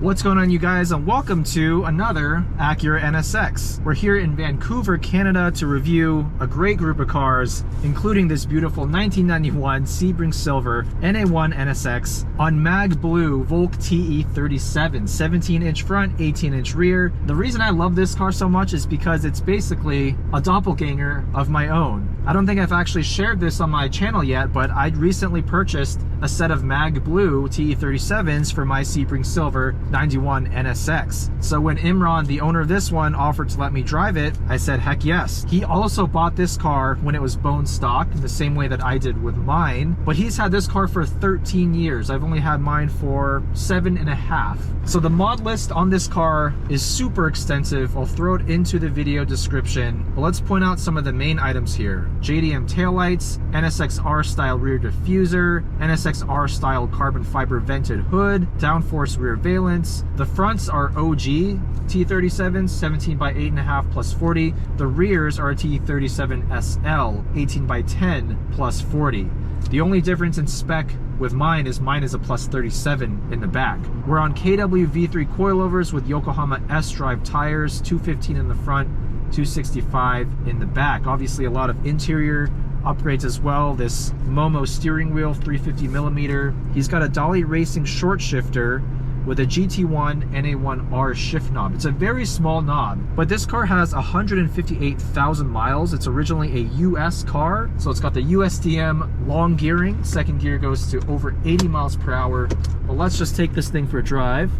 What's going on, you guys, and welcome to another Acura NSX. We're here in Vancouver, Canada to review a great group of cars, including this beautiful 1991 Sebring Silver NA1 NSX on Mag Blue Volk TE37, 17-inch front, 18-inch rear. The reason I love this car so much is because it's basically a doppelganger of my own. I don't think I've actually shared this on my channel yet, but I recently purchased a set of Mag Blue TE37s for my Sebring Silver 91 NSX. So when Imran, the owner of this one, offered to let me drive it, I said heck yes. He also bought this car when it was bone stock, the same way that I did with mine, but he's had this car for 13 years. I've only had mine for 7.5. So the mod list on this car is super extensive. I'll throw it into the video description, but let's point out some of the main items here. JDM taillights, NSX-R Style rear diffuser, NSX-R Style carbon fiber vented hood, Downforce rear valance. The fronts are OG T37s, 17 by 8.5 plus 40. The rears are a T37 SL, 18 by 10 plus 40. The only difference in spec with mine is a plus 37 in the back. We're on KW V3 coilovers with Yokohama S-Drive tires, 215 in the front, 265 in the back. Obviously a lot of interior upgrades as well. This Momo steering wheel, 350mm. He's got a Dolly Racing short shifter with a GT1 NA1R shift knob. It's a very small knob, but this car has 158,000 miles. It's originally a US car, so it's got the USDM long gearing. Second gear goes to over 80 miles per hour. But let's just take this thing for a drive,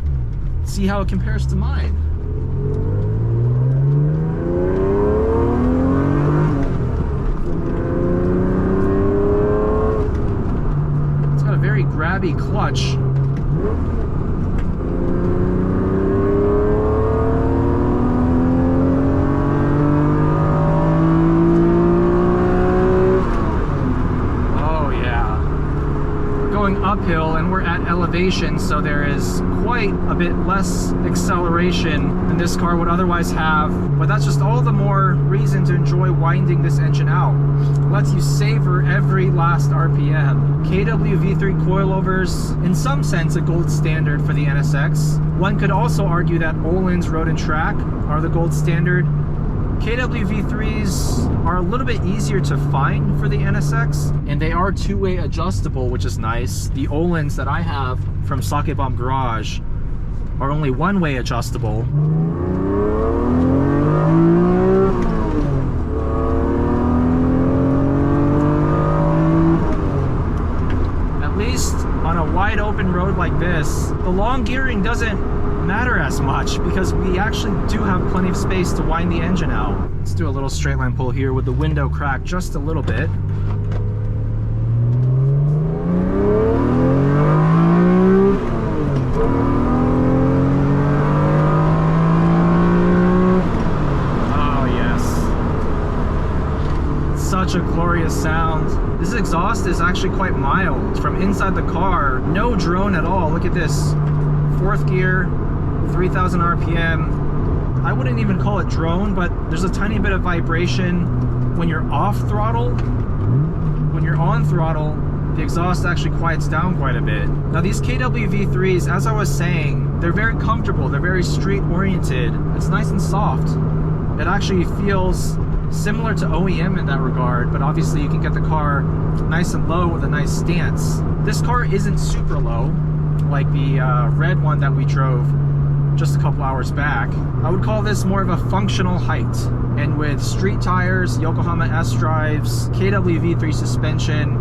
see how it compares to mine. It's got a very grabby clutch. Uphill, and we're at elevation, so there is quite a bit less acceleration than this car would otherwise have, but that's just all the more reason to enjoy winding this engine out. It lets you savor every last RPM. KW V3 coilovers, in some sense a gold standard for the NSX. One could also argue that Öhlins Road and Track are the gold standard. KW V3s are a little bit easier to find for the NSX, and they are two-way adjustable, which is nice. The Öhlins that I have from Sake Bomb Garage are only one-way adjustable. At least on a wide open road like this, the long gearing doesn't matter as much because we actually do have plenty of space to wind the engine out. Let's do a little straight line pull here with the window cracked just a little bit. Oh yes, such a glorious sound. This exhaust is actually quite mild from inside the car. No drone at all. Look at this. Fourth gear, 3,000 RPM. I wouldn't even call it drone, but there's a tiny bit of vibration when you're off throttle. When you're on throttle, the exhaust actually quiets down quite a bit. Now these KW V3s, as I was saying, they're very comfortable. They're very street oriented. It's nice and soft. It actually feels similar to OEM in that regard, but obviously you can get the car nice and low with a nice stance. This car isn't super low like the red one that we drove just a couple hours back. I would call this more of a functional height, and with street tires, Yokohama S-Drives, KW V3 suspension,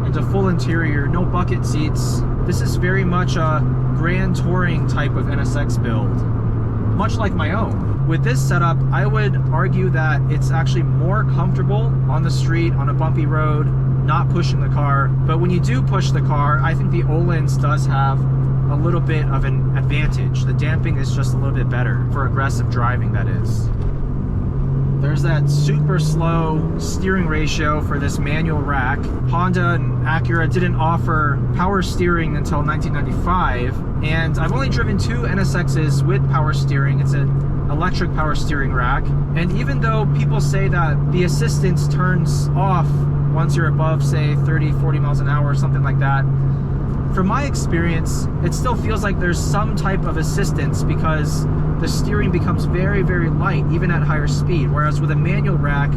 and a full interior, no bucket seats, this is very much a grand touring type of NSX build, much like my own. With this setup, I would argue that it's actually more comfortable on the street, on a bumpy road, not pushing the car. But when you do push the car, I think the Öhlins does have a little bit of an advantage. The damping is just a little bit better for aggressive driving, that is. There's that super slow steering ratio for this manual rack. Honda and Acura didn't offer power steering until 1995, and I've only driven two NSXs with power steering. It's an electric power steering rack, and even though people say that the assistance turns off once you're above, say, 30-40 miles an hour or something like that, from my experience, it still feels like there's some type of assistance because the steering becomes very, very light, even at higher speed. Whereas with a manual rack,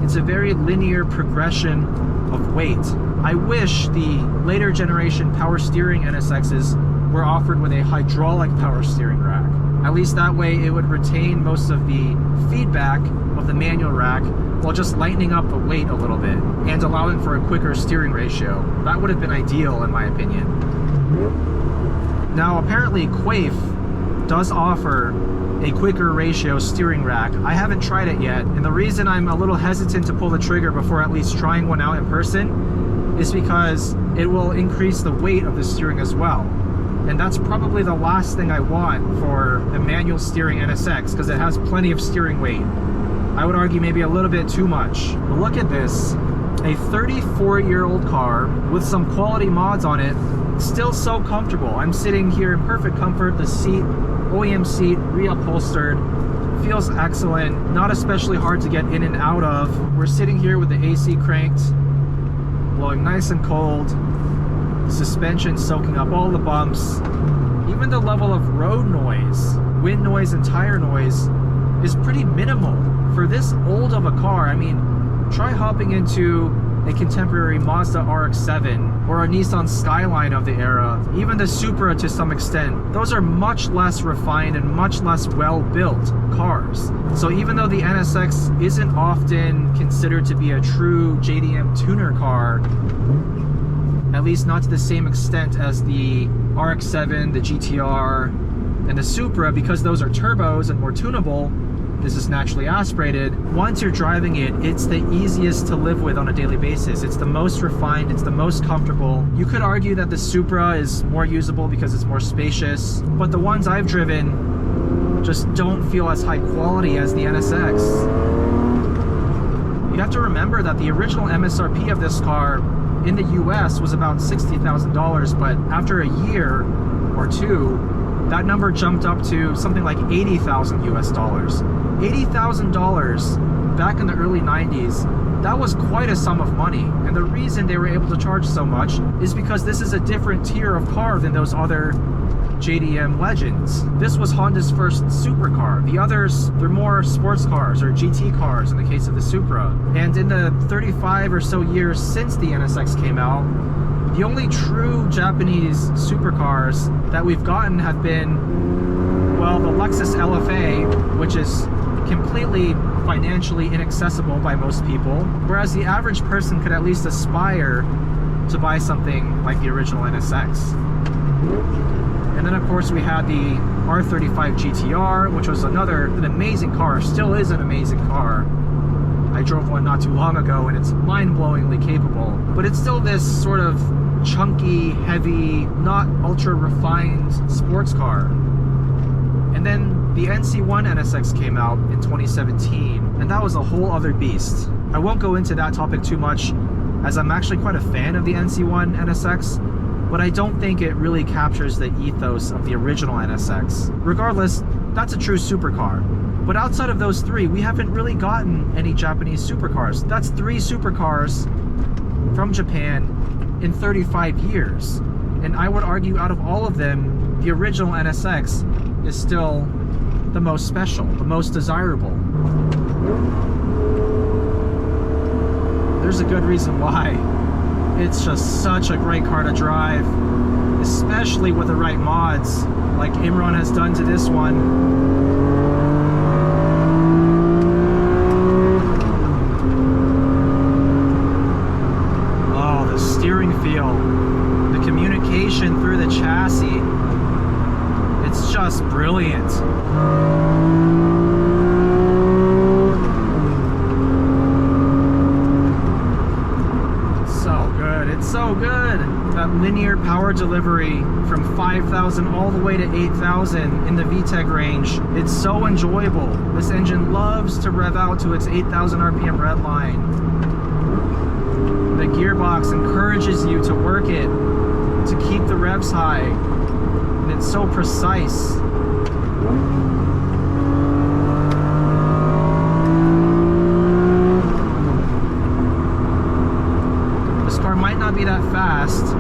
it's a very linear progression of weight. I wish the later generation power steering NSXs were offered with a hydraulic power steering rack. At least that way it would retain most of the feedback of the manual rack while just lightening up the weight a little bit and allowing for a quicker steering ratio. That would have been ideal in my opinion. Now apparently Quaife does offer a quicker ratio steering rack. I haven't tried it yet, and the reason I'm a little hesitant to pull the trigger before at least trying one out in person is because it will increase the weight of the steering as well. And that's probably the last thing I want for a manual steering NSX, because it has plenty of steering weight. I would argue maybe a little bit too much. But look at this, a 34-year-old car with some quality mods on it, still so comfortable. I'm sitting here in perfect comfort, the seat, OEM seat, reupholstered, feels excellent, not especially hard to get in and out of. We're sitting here with the AC cranked, blowing nice and cold, suspension soaking up all the bumps. Even the level of road noise, wind noise and tire noise is pretty minimal for this old of a car. I mean, try hopping into a contemporary Mazda RX-7 or a Nissan Skyline of the era, even the Supra to some extent. Those are much less refined and much less well-built cars. So even though the NSX isn't often considered to be a true JDM tuner car, at least not to the same extent as the RX-7, the GTR, and the Supra, because those are turbos and more tunable, this is naturally aspirated. Once you're driving it, it's the easiest to live with on a daily basis. It's the most refined, it's the most comfortable. You could argue that the Supra is more usable because it's more spacious, but the ones I've driven just don't feel as high quality as the NSX. You have to remember that the original MSRP of this car in the US was about $60,000, but after a year or two, that number jumped up to something like 80,000 US dollars. $80,000 back in the early 90s, that was quite a sum of money. And the reason they were able to charge so much is because this is a different tier of car than those other JDM legends. This was Honda's first supercar. The others, they're more sports cars or GT cars in the case of the Supra. And in the 35 or so years since the NSX came out, the only true Japanese supercars that we've gotten have been, well, the Lexus LFA, which is completely financially inaccessible by most people, whereas the average person could at least aspire to buy something like the original NSX. And then of course we had the R35 GTR, which was an amazing car, still is an amazing car. I drove one not too long ago and it's mind-blowingly capable, but it's still this sort of chunky, heavy, not ultra refined sports car. And then the NC1 NSX came out in 2017, and that was a whole other beast. I won't go into that topic too much, as I'm actually quite a fan of the NC1 NSX, but I don't think it really captures the ethos of the original NSX. Regardless, that's a true supercar. But outside of those three, we haven't really gotten any Japanese supercars. That's 3 supercars from Japan in 35 years. And I would argue out of all of them, the original NSX is still the most special, the most desirable. There's a good reason why. It's just such a great car to drive, especially with the right mods, like Imran has done to this one. Through the chassis, it's just brilliant. So good, it's so good. That linear power delivery from 5,000 all the way to 8,000 in the VTEC range, it's so enjoyable. This engine loves to rev out to its 8,000 RPM red line. The gearbox encourages you to work it to keep the revs high, and it's so precise. This car might not be that fast,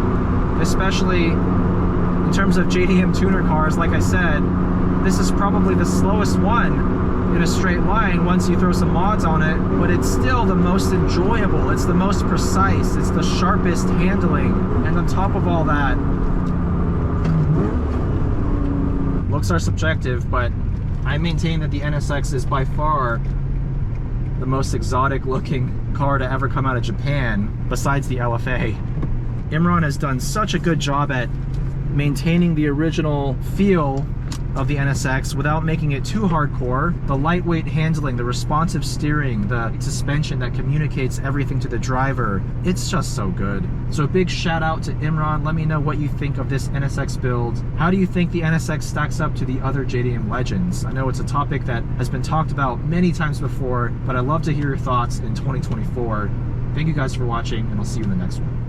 especially in terms of JDM tuner cars. Like I said, this is probably the slowest one in a straight line once you throw some mods on it, but it's still the most enjoyable. It's the most precise. It's the sharpest handling. And on top of all that, looks are subjective, but I maintain that the NSX is by far the most exotic looking car to ever come out of Japan, besides the LFA. Imran has done such a good job at maintaining the original feel of the NSX without making it too hardcore. The lightweight handling, the responsive steering, the suspension that communicates everything to the driver. It's just so good. So a big shout out to Imran. Let me know what you think of this NSX build. How do you think the NSX stacks up to the other JDM legends? I know it's a topic that has been talked about many times before, but I'd love to hear your thoughts in 2024. Thank you guys for watching, and I'll see you in the next one.